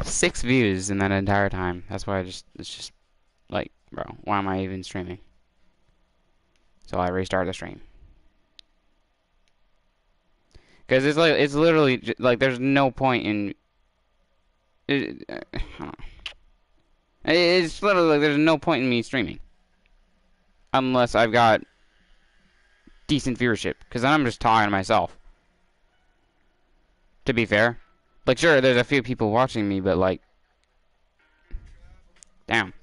6 views in that entire time. That's why it's just like, bro, why am I even streaming? So I restart the stream. Because it's literally, like, there's no point in, it's literally like, there's no point in me streaming. Unless I've got decent viewership. Because then I'm just talking to myself. To be fair. Like, sure, there's a few people watching me, but, like, damn.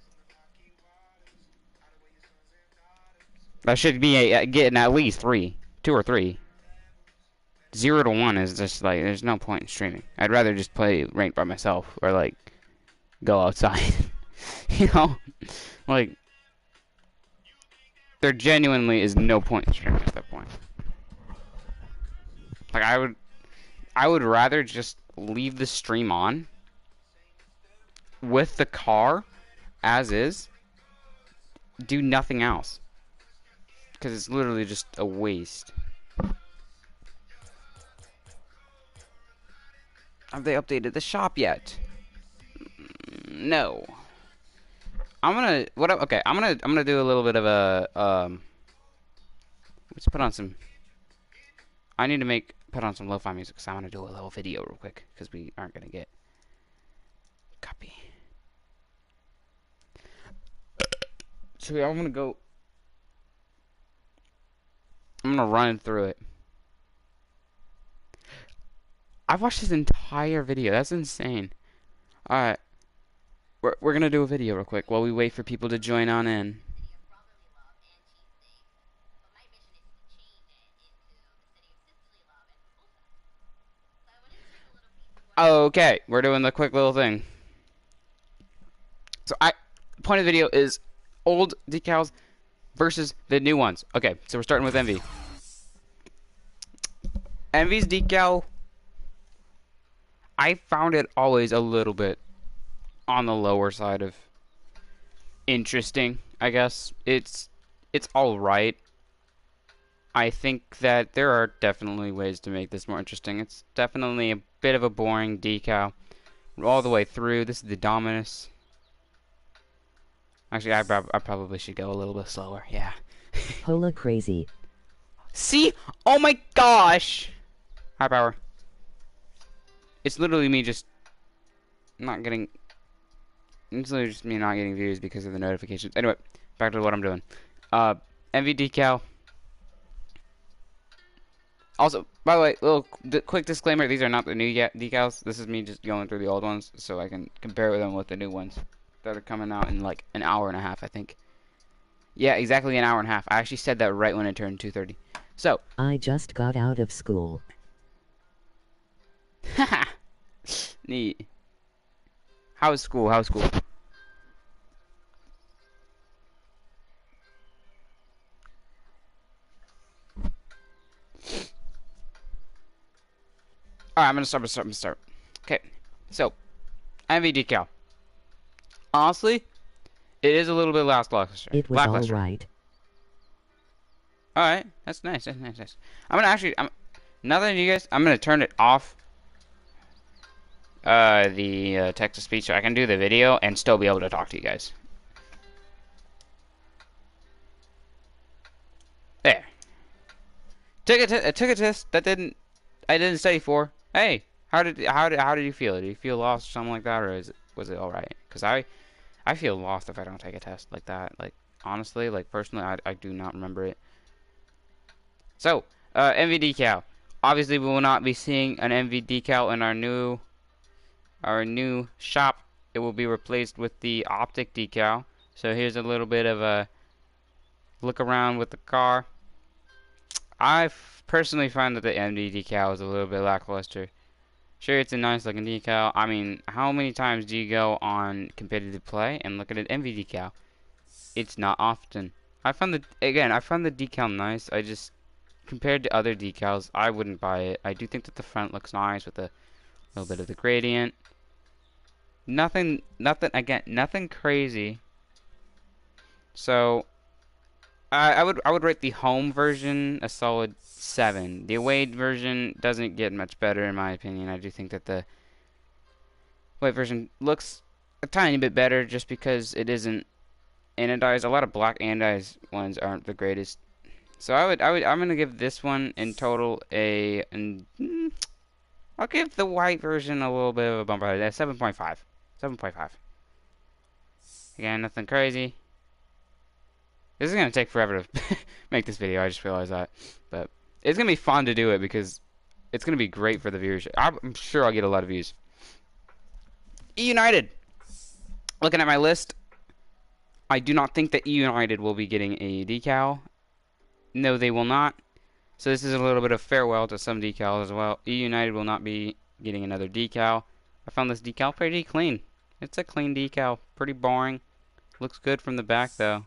I should be getting at least 3. 2 or 3. 0 to 1 is just, like, there's no point in streaming. I'd rather just play ranked by myself. Or, like, go outside. You know? Like, there genuinely is no point in streaming at that point. Like, I would rather just leave the stream on with the car as is, do nothing else, because it's literally just a waste. Have they updated the shop yet? No. I'm gonna do a little bit of a let's put on some. I need to put on some lo-fi music because I want to do a little video real quick because we aren't gonna get copy. So I'm gonna run through it. I've watched this entire video. That's insane. Alright. We're gonna do a video real quick while we wait for people to join on in. Okay, we're doing the quick little thing. So point of the video is old decals versus the new ones. Okay, so we're starting with Envy. Envy's decal, I found it always a little bit on the lower side of interesting, I guess. It's alright. I think that there are definitely ways to make this more interesting. It's definitely a bit of a boring decal all the way through. This is the Dominus. Actually, I probably should go a little bit slower. Yeah. Hola crazy. See? Oh my gosh! High power. It's literally me just not getting... It's literally just me not getting views because of the notifications. Anyway, back to what I'm doing. MV decal. Also, by the way, little quick disclaimer, these are not the new decals. This is me just going through the old ones so I can compare them with the new ones that are coming out in like an hour and a half, I think. Yeah, exactly an hour and a half. I actually said that right when it turned 2:30. So. I just got out of school. Haha. Neat. How's school? How's school? Alright, I'm gonna start. Okay, so, MV decal. Honestly, it is a little bit lackluster. It was alright. Alright, that's nice, I'm gonna actually, now that you guys, I'm gonna turn it off, the text-to-speech so I can do the video and still be able to talk to you guys. There. Took a test that I didn't study for. Hey, how did you feel? Did you feel lost or something like that, or was it all right? Because I feel lost if I don't take a test like that. Like honestly, like personally, I do not remember it. So, MV decal. Obviously, we will not be seeing an MV decal in our new shop. It will be replaced with the optic decal. So here's a little bit of a look around with the car. I personally find that the MD decal is a little bit lackluster. Sure, it's a nice looking decal. I mean, how many times do you go on competitive play and look at an MV decal? It's not often. I found the decal nice. I just, compared to other decals, I wouldn't buy it. I do think that the front looks nice with a little bit of the gradient. Nothing crazy. So, I would rate the home version a solid 7. The away version doesn't get much better in my opinion. I do think that the white version looks a tiny bit better just because it isn't anodized. A lot of black anodized ones aren't the greatest. So I'm gonna give this one in total I'll give the white version a little bit of a bump out of that. 7.5. 7.5. Again, nothing crazy. This is gonna take forever to make this video. I just realized that, but it's gonna be fun to do it because it's gonna be great for the viewers. I'm sure I'll get a lot of views. E United. Looking at my list, I do not think that E United will be getting a decal. No, they will not. So this is a little bit of farewell to some decals as well. E United will not be getting another decal. I found this decal pretty clean. It's a clean decal. Pretty boring. Looks good from the back though.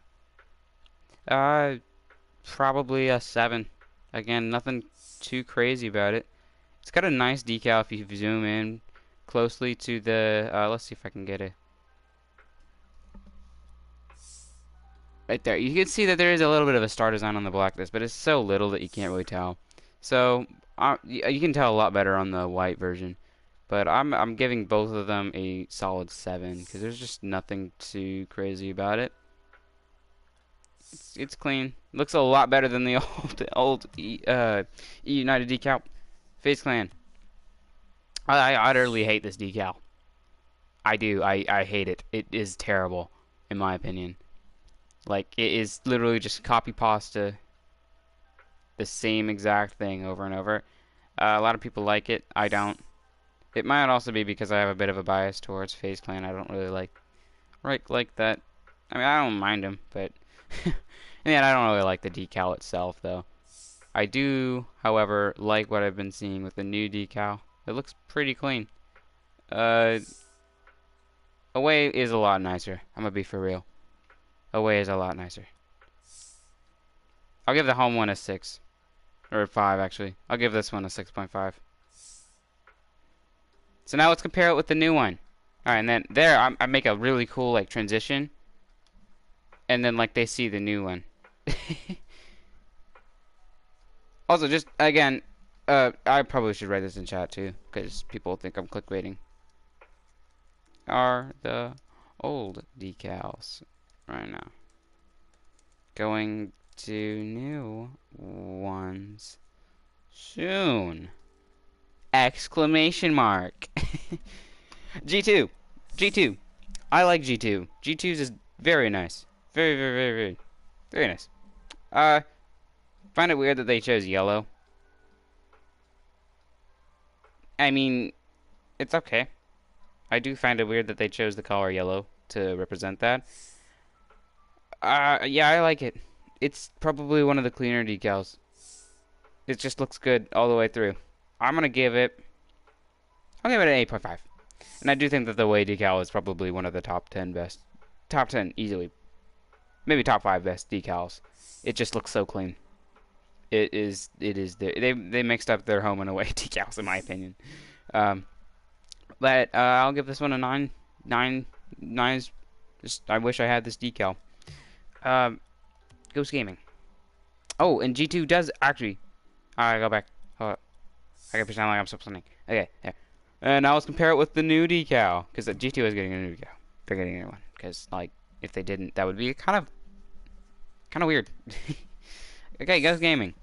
Probably a 7. Again, nothing too crazy about it. It's got a nice decal if you zoom in closely to the, let's see if I can get it. Right there. You can see that there is a little bit of a star design on the blackness, but it's so little that you can't really tell. So, you can tell a lot better on the white version. But I'm giving both of them a solid 7, because there's just nothing too crazy about it. It's clean. Looks a lot better than the old E United decal. FaZe Clan. I utterly hate this decal. I do. I hate it. It is terrible, in my opinion. Like, it is literally just copy pasta the same exact thing over and over. A lot of people like it. I don't. It might also be because I have a bit of a bias towards FaZe Clan. I don't really like that. I mean, I don't mind them, but yeah, I don't really like the decal itself, though. I do, however, like what I've been seeing with the new decal. It looks pretty clean. Away is a lot nicer. I'm gonna be for real. Away is a lot nicer. I'll give the home one a 6. Or a 5, actually. I'll give this one a 6.5. So now let's compare it with the new one. Alright, and then there, I make a really cool, like, transition. And then, like, they see the new one. Also, just, again, I probably should write this in chat, too. Because people think I'm clickbaiting. Are the old decals right now going to new ones soon? Exclamation mark. G2. G2. I like G2. G2's is very nice. Very, very, very, very, very nice. Find it weird that they chose yellow. I mean, it's okay. I do find it weird that they chose the color yellow to represent that. Yeah, I like it. It's probably one of the cleaner decals. It just looks good all the way through. I'll give it an 8.5. And I do think that the way decal is probably one of the top 10 easily. Maybe top 5 best decals. It just looks so clean. It is they mixed up their home and away decals in my opinion. But I'll give this one a 9. 9's just, I wish I had this decal. Ghost Gaming. Oh, and G2 does actually. Alright, go back. Hold up. I gotta pretend like I'm still something. Okay, there. And now let's compare it with the new decal. Because G2 is getting a new decal. They're getting a new one. Because, like, if they didn't, that would be kind of weird. Okay, Ghost Gaming.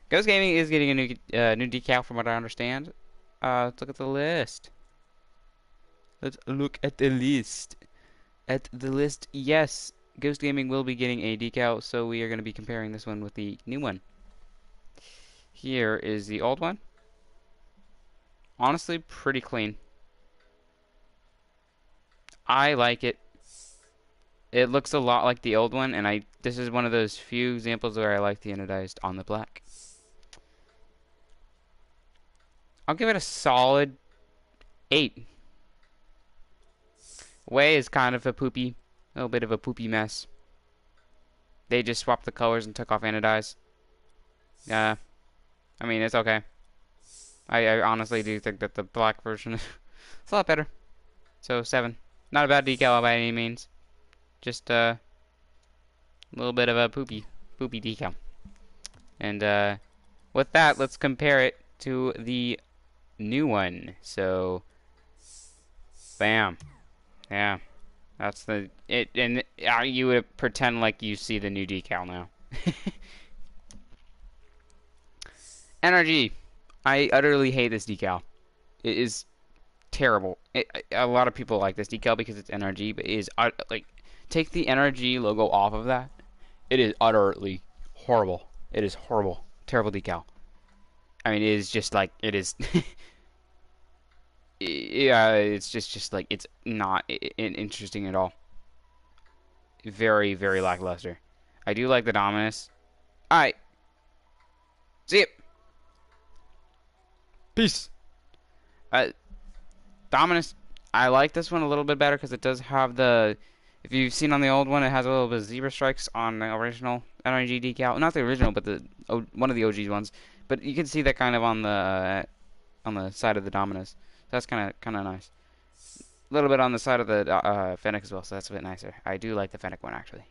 Ghost Gaming is getting a new decal from what I understand. Let's look at the list. Let's look at the list. At the list, yes, Ghost Gaming will be getting a decal, so we are going to be comparing this one with the new one. Here is the old one. Honestly, pretty clean. I like it. It looks a lot like the old one, and this is one of those few examples where I like the anodized on the black. I'll give it a solid 8. Way is kind of a little bit of a poopy mess. They just swapped the colors and took off anodized. I mean, it's okay. I honestly do think that the black version is a lot better. So 7. Not a bad decal by any means. Just a little bit of a poopy. poopy decal. And with that, let's compare it to the new one. So, bam, yeah, that's the it. And you would pretend like you see the new decal now. Energy. I utterly hate this decal. It is terrible. A lot of people like this decal because it's NRG, but it is like take the NRG logo off of that. It is utterly horrible. It is horrible, terrible decal. I mean, it is just like it is. Yeah, it's just like it's not interesting at all. Very, very lackluster. I do like the Dominus. All right, see it. Peace. Uh, Dominus. I like this one a little bit better because it does have the. If you've seen on the old one, it has a little bit of zebra strikes on the original NRG decal. Not the original, but the one of the OG ones. But you can see that kind of on the side of the Dominus. That's kind of nice. A little bit on the side of the Fennec as well, so that's a bit nicer. I do like the Fennec one actually.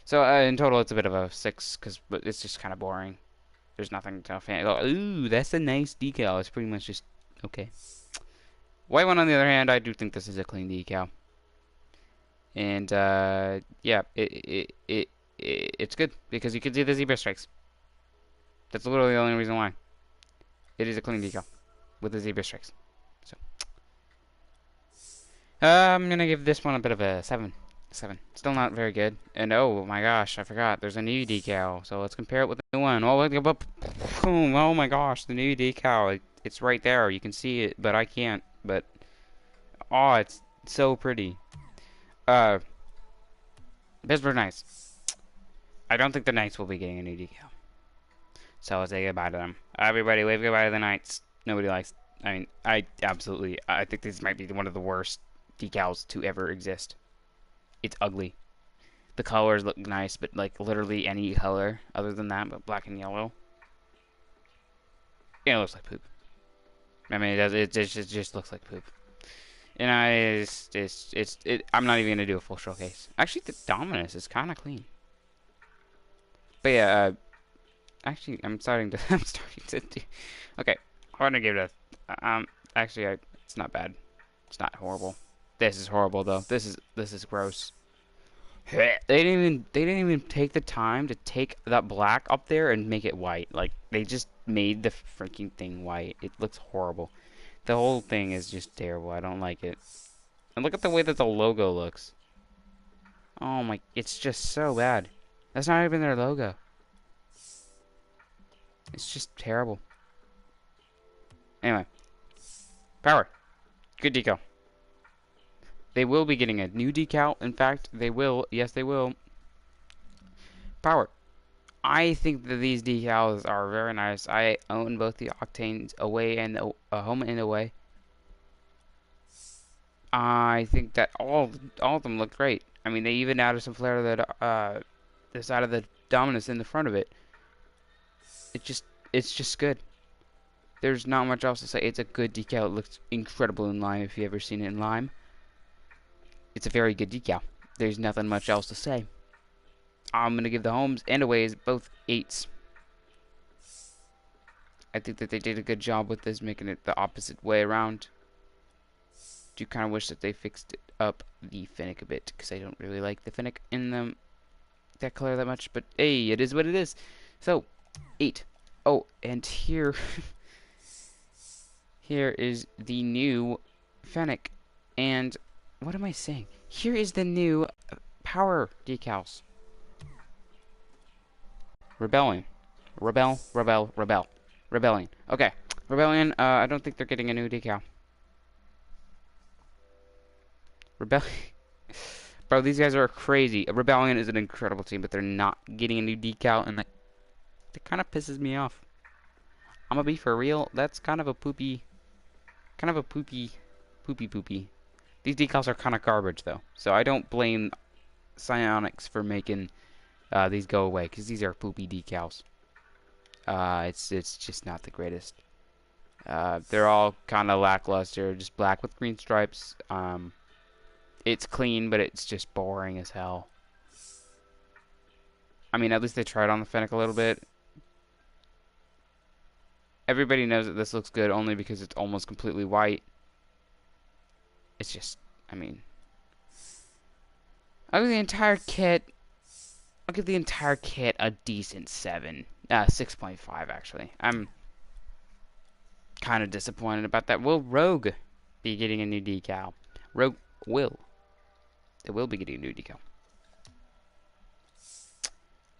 So in total, it's a bit of a 6 because it's just kind of boring. There's nothing to fan. Oh, ooh, that's a nice decal. It's pretty much just okay. White one, on the other hand, I do think this is a clean decal. And yeah, it's good because you can see the zebra strikes. That's literally the only reason why. It is a clean decal with the zebra strikes. So I'm gonna give this one a bit of a 7. 7. Still not very good. And oh my gosh, I forgot. There's a new decal. So let's compare it with the new one. Oh my gosh, the new decal. It's right there. You can see it, but I can't. But oh, it's so pretty. Pittsburgh Knights. I don't think the Knights will be getting a new decal. So let's say goodbye to them. Everybody wave goodbye to the Knights. Nobody likes. I mean, I think this might be one of the worst decals to ever exist. It's ugly. The colors look nice, but like literally any color other than that, but black and yellow, it looks like poop. I mean, it does. It just looks like poop. And I'm not even gonna do a full showcase. Actually, the Dominus is kind of clean. But yeah, actually, I'm starting to do. Okay, I'm gonna give it a. Actually, it's not bad. It's not horrible. This is horrible though. This is gross. They didn't even take the time to take that black up there and make it white. Like they just made the freaking thing white. It looks horrible. The whole thing is just terrible. I don't like it. And look at the way that the logo looks. Oh my, it's just so bad. That's not even their logo. It's just terrible. Anyway, power. Good decal. They will be getting a new decal. In fact, they will. Yes, they will. Power. I think that these decals are very nice. I own both the Octanes away and home and away. I think that all of them look great. I mean, they even added some flair to the side of the Dominus in the front of it. It's just good. There's not much else to say. It's a good decal. It looks incredible in lime if you've ever seen it in lime. It's a very good decal. There's nothing much else to say. I'm going to give the homes and aways both 8s. I think that they did a good job with this, making it the opposite way around. Do kind of wish that they fixed it up the Fennec a bit, because I don't really like the Fennec in that color that much. But hey, it is what it is. So, 8. Oh, and here, here is the new Fennec. And what am I saying? Here is the new power decals. Rebellion. Rebellion. Okay. Rebellion, I don't think they're getting a new decal. Rebellion. Bro, these guys are crazy. Rebellion is an incredible team, but they're not getting a new decal, and that kind of pisses me off. I'm gonna be for real. That's kind of a poopy. These decals are kind of garbage, though. So I don't blame Psionics for making these go away, because these are poopy decals. It's just not the greatest. They're all kind of lackluster, just black with green stripes. It's clean, but it's just boring as hell. I mean, at least they tried on the Fennec a little bit. Everybody knows that this looks good only because it's almost completely white. It's just, I mean, I'll give the entire kit. I'll give the entire kit a decent 7. 6.5 actually. I'm kind of disappointed about that. Will Rogue be getting a new decal? Rogue will. They will be getting a new decal.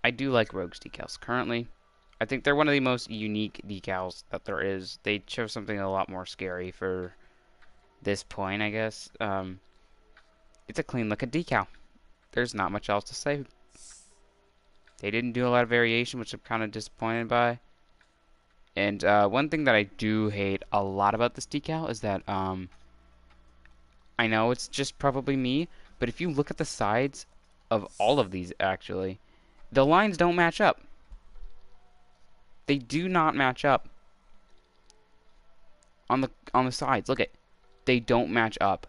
I do like Rogue's decals currently. I think they're one of the most unique decals that there is. They chose something a lot more scary for this point, I guess. It's a clean looking decal. There's not much else to say. They didn't do a lot of variation, which I'm kind of disappointed by. And one thing that I do hate a lot about this decal is that I know it's just probably me, but if you look at the sides of all of these, actually, the lines don't match up. They do not match up on the sides. Look at, they don't match up,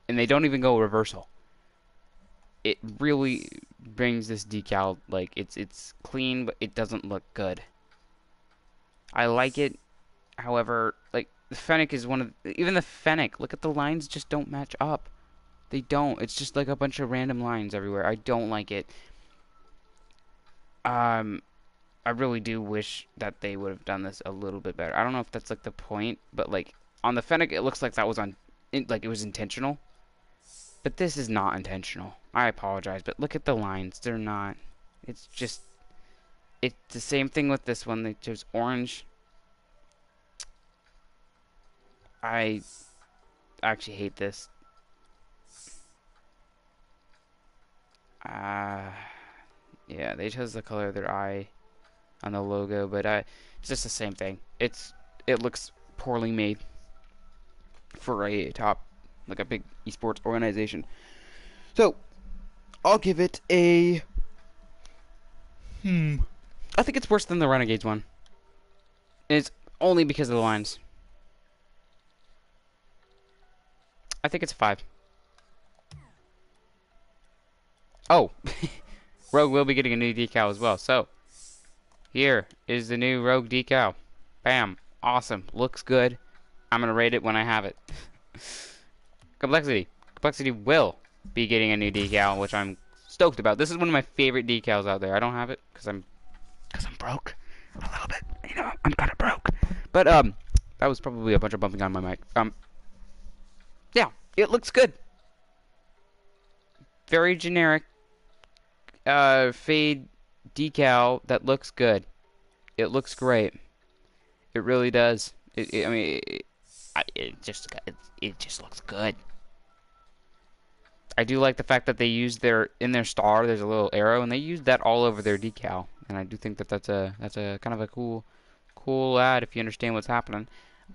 and they don't even go reversal. It really brings this decal, like, it's clean, but it doesn't look good. I like it, however, like, the Fennec is one of, even the Fennec, look at the lines just don't match up. They don't. It's just like a bunch of random lines everywhere. I don't like it. I really do wish that they would have done this a little bit better. I don't know if that's like the point, but like on the Fennec, it looks like that was like it was intentional. But this is not intentional. I apologize, but look at the lines. They're not. It's just, it's the same thing with this one. They chose orange. I actually hate this. Yeah, they chose the color of their eye on the logo, but it's just the same thing. It looks poorly made for a top, like a big esports organization. So I'll give it a I think it's worse than the Renegades one. It's only because of the lines. I think it's a 5. Oh, Rogue will be getting a new decal as well. So here is the new Rogue decal. Bam. Awesome. Looks good. I'm going to rate it when I have it. Complexity. Complexity will be getting a new decal, which I'm stoked about. This is one of my favorite decals out there. I don't have it because I'm broke. A little bit. You know, I'm kind of broke. But, that was probably a bunch of bumping on my mic. Yeah, it looks good. Very generic, fade decal that looks good. It looks great. It really does. I mean, it just looks good. I do like the fact that they used in their star. There's a little arrow, and they used that all over their decal. And I do think that that's a kind of a cool ad if you understand what's happening.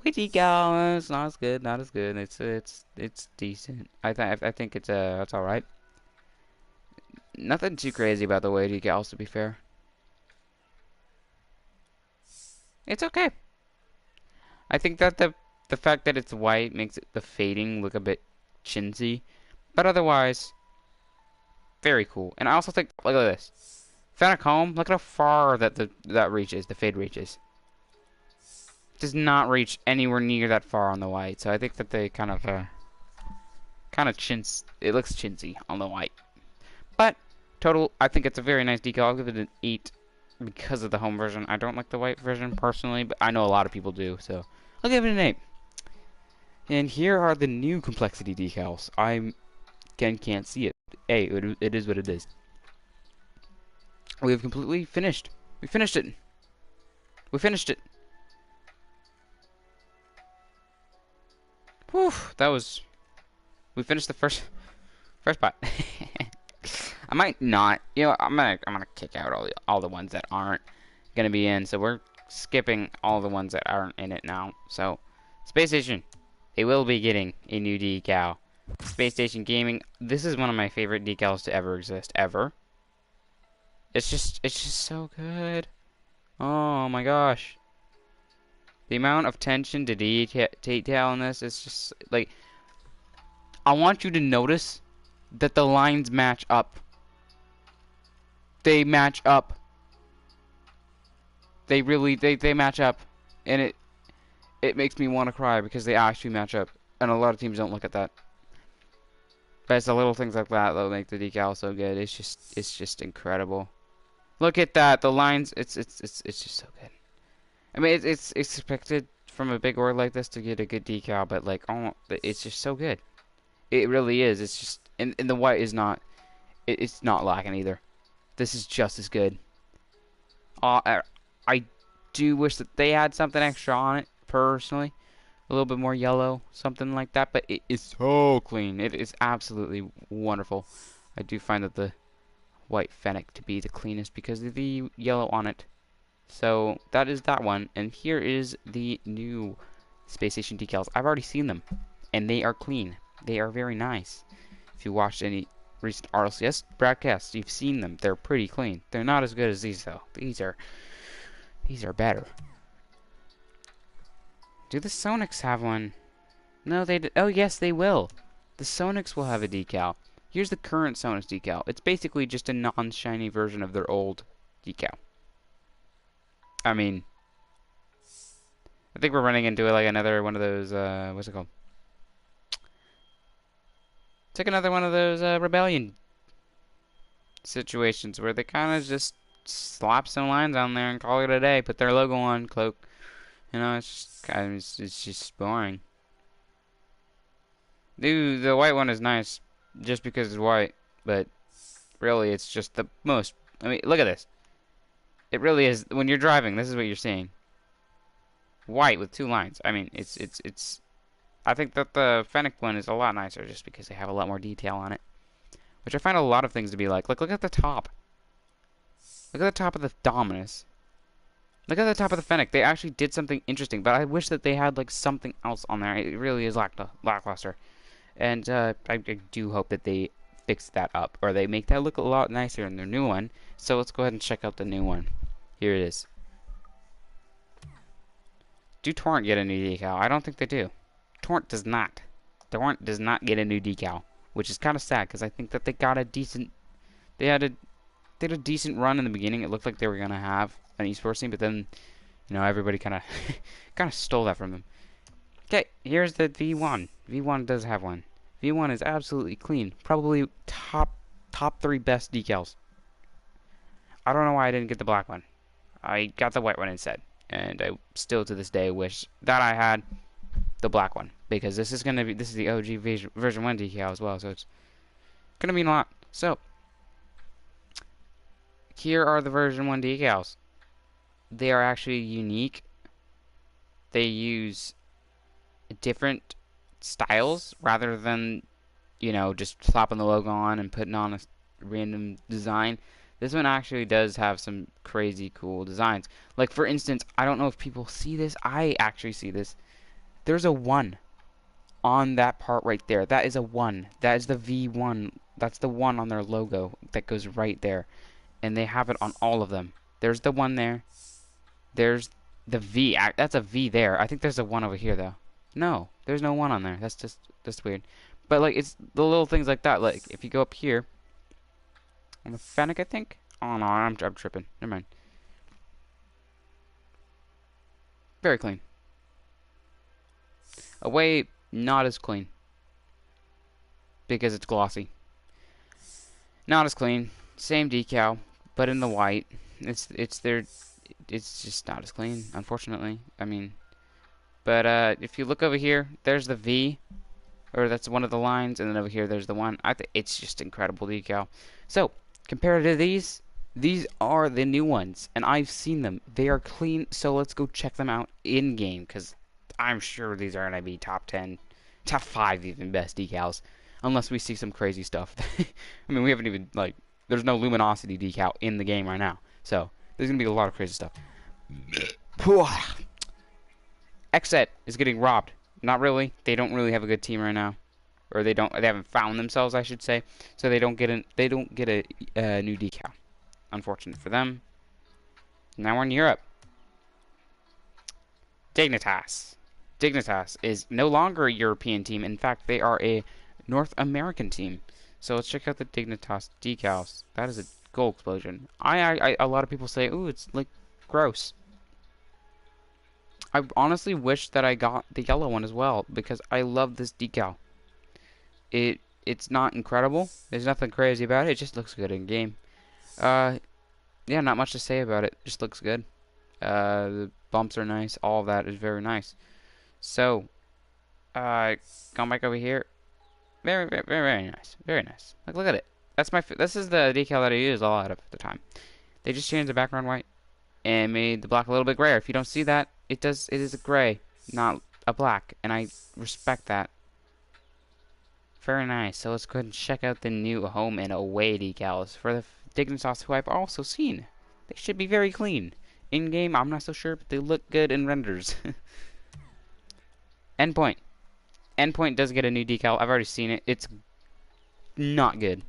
We decal, it's not as good, not as good. It's decent. I think it's all right. Nothing too crazy about the way decals, to be fair. It's okay. I think that the fact that it's white makes the fading look a bit chintzy, but otherwise, very cool. And I also think, look at this, Fennec home. Look at how far that reaches. The fade reaches. Does not reach anywhere near that far on the white. So I think that they kind of chintz. It looks chintzy on the white. But total, I think it's a very nice decal. I'll give it an 8 because of the home version. I don't like the white version personally, but I know a lot of people do, so I'll give it an 8. And here are the new Complexity decals. I can't see it. Hey, it is what it is. We have completely finished. We finished it. We finished it. Whew, that was. We finished the first part. I might not. You know, I'm gonna kick out all the ones that aren't gonna be in. So we're skipping all the ones that aren't in it now. So, Space Station, they will be getting a new decal. Space Station Gaming. This is one of my favorite decals to ever exist, ever. It's just so good. Oh my gosh. The amount of attention to detail in this is just like. I want you to notice that the lines match up. They match up. They really they match up, and it makes me want to cry because they actually match up, and a lot of teams don't look at that. But it's the little things like that that make the decal so good. It's just incredible. Look at that, the lines. It's just so good. I mean, it's expected from a big org like this to get a good decal, but like, oh, it's just so good. It really is. It's just, and the white is not. It's not lacking either. This is just as good. I do wish that they had something extra on it, personally. A little bit more yellow, something like that, but it is so clean. It is absolutely wonderful. I do find that the white fennec to be the cleanest because of the yellow on it. So that is that one, and here is the new Space Station decals. I've already seen them, and they are clean. They are very nice. If you watched any recent RLCS broadcasts, you've seen them. They're pretty clean. They're not as good as these though. These are better. Do the Sonics have one? No, oh yes, they will. The Sonics will have a decal. Here's the current Sonics decal. It's basically just a non-shiny version of their old decal. I mean, I think we're running into like another one of those, what's it called? It's like another one of those rebellion situations where they kind of just slap some lines on there and call it a day, put their logo on, cloak. You know, it's just kind of, it's just boring. Dude, the white one is nice just because it's white, but really it's just the most. I mean, look at this. It really is, when you're driving, this is what you're seeing. White with two lines. I mean, it's I think that the Fennec one is a lot nicer just because they have a lot more detail on it. Which I find a lot of things to be like. Look at the top. Look at the top of the Dominus. Look at the top of the Fennec. They actually did something interesting, but I wish that they had like something else on there. It really is lackluster. And I do hope that they fix that up, or they make that look a lot nicer in their new one. So let's go ahead and check out the new one. Here it is. Do Torrent get a new decal? I don't think they do. Torrent does not. Torrent does not get a new decal, which is kind of sad because I think that they got a decent. They had a decent run in the beginning. It looked like they were gonna have an esports team, but then, you know, everybody kind of stole that from them. Okay, here's the V1. V1 does have one. V1 is absolutely clean. Probably top 3 best decals. I don't know why I didn't get the black one. I got the white one instead, and I still to this day wish that I had the black one, because this is the OG version 1 decal as well, so it's gonna mean a lot. So here are the version 1 decals. They are actually unique. They use different styles rather than, you know, just slapping the logo on and putting on a random design. This one actually does have some crazy cool designs. Like, for instance, I don't know if people see this. I actually see this. There's a 1 on that part right there. That is a 1. That is the V1. That's the 1 on their logo that goes right there. And they have it on all of them. There's the 1 there. There's the V. That's a V there. I think there's a 1 over here, though. No, there's no 1 on there. That's just weird. But, like, it's the little things like that. Like, if you go up here on the Fennec, I think. Oh, no, I'm tripping. Never mind. Very clean. Away, not as clean. Because it's glossy. Not as clean. Same decal, but in the white. It's just not as clean, unfortunately. I mean, but if you look over here, there's the V, or that's one of the lines, and then over here there's the 1. I think it's just incredible decal. So compared to these are the new ones, and I've seen them. They are clean. So let's go check them out in game, because I'm sure these are gonna be top 10, top 5 even best decals, unless we see some crazy stuff. I mean, we haven't even, like, there's no luminosity decal in the game right now, so there's gonna be a lot of crazy stuff. Xset is getting robbed. Not really. They don't really have a good team right now, or they haven't found themselves, I should say. So they don't get a new decal. Unfortunate for them. Now we're in Europe. Dignitas. Dignitas is no longer a European team. In fact, they are a North American team. So let's check out the Dignitas decals. That is a goal explosion. A lot of people say, ooh, it's like gross. I honestly wish that I got the yellow one as well because I love this decal. It's not incredible. There's nothing crazy about it. It just looks good in game. Uh, yeah, not much to say about it. Just looks good. The bumps are nice. All of that is very nice. So, going back over here. Very, very, very, very nice. Very nice. Like, look at it. This is the decal that I use a lot of the time. They just changed the background white and made the black a little bit grayer. If you don't see that, it is a gray, not a black, and I respect that. Very nice. So let's go ahead and check out the new home and away decals for the Dignitas, who I've also seen. They should be very clean. In game, I'm not so sure, but they look good in renders. Endpoint. Endpoint does get a new decal. I've already seen it. It's not good.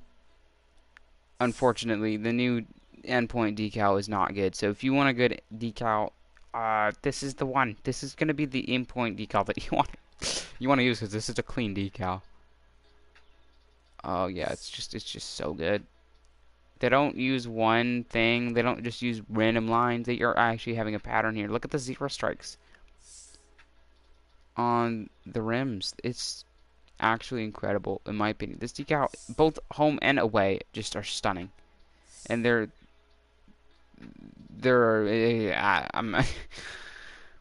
Unfortunately, the new Endpoint decal is not good. So if you want a good decal, this is the one. This is gonna be the Endpoint decal that you want to use because this is a clean decal. Oh yeah, it's just so good. They don't use one thing. They don't just use random lines. They are actually having a pattern here. Look at the zero strikes on the rims. It's actually incredible in my opinion. This decal, both home and away, just are stunning. And I'm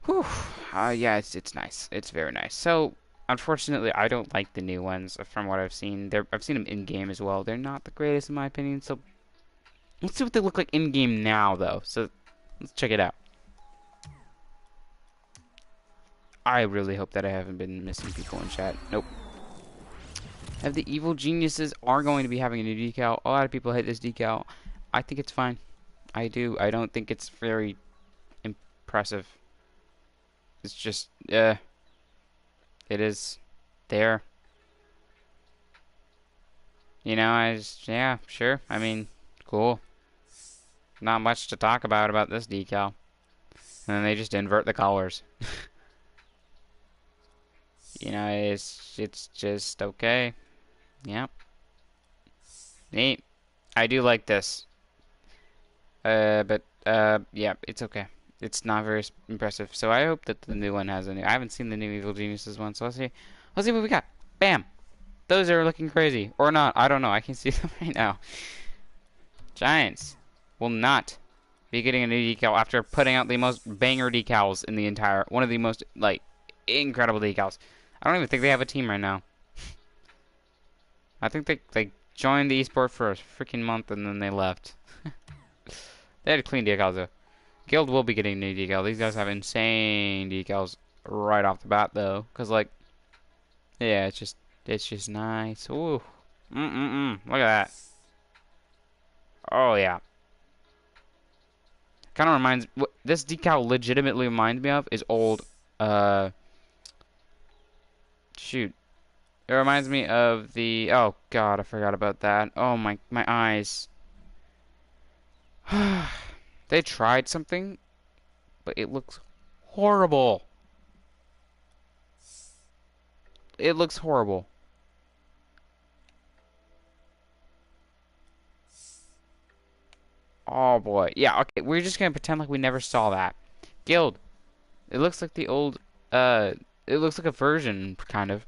whew, yeah, it's nice. It's very nice. So unfortunately, I don't like the new ones from what I've seen. I've seen them in game as well. They're not the greatest in my opinion. So let's see what they look like in game now, though. So let's check it out. I really hope that I haven't been missing people in chat. Nope. The evil geniuses are going to be having a new decal. A lot of people hate this decal. I think it's fine. I do. I don't think it's very impressive. It's just, it is there. You know, yeah, sure. I mean, cool. Not much to talk about this decal. And then they just invert the colors. You know, it's just okay. Yep. Neat. I do like this. But yeah, it's okay. It's not very impressive. So I hope that the new one has a new. I haven't seen the new Evil Geniuses one, so let's see. Let's see what we got. Bam. Those are looking crazy, or not. I don't know. I can see them right now. Giants will not be getting a new decal after putting out the most banger decals in the entire. One of the most like incredible decals. I don't even think they have a team right now. I think they joined the Esports for a freaking month and then they left. They had clean decals though. Guild will be getting new decal. These guys have insane decals right off the bat though, cause like, yeah, it's just nice. Ooh, look at that. Oh yeah. Kind of reminds. What this decal legitimately reminds me of is old. Shoot. It reminds me of the. Oh God, I forgot about that. Oh my eyes. They tried something, but it looks horrible. It looks horrible. Oh boy. Yeah, okay, we're just gonna pretend like we never saw that. Guild. It looks like the old it looks like a version kind of.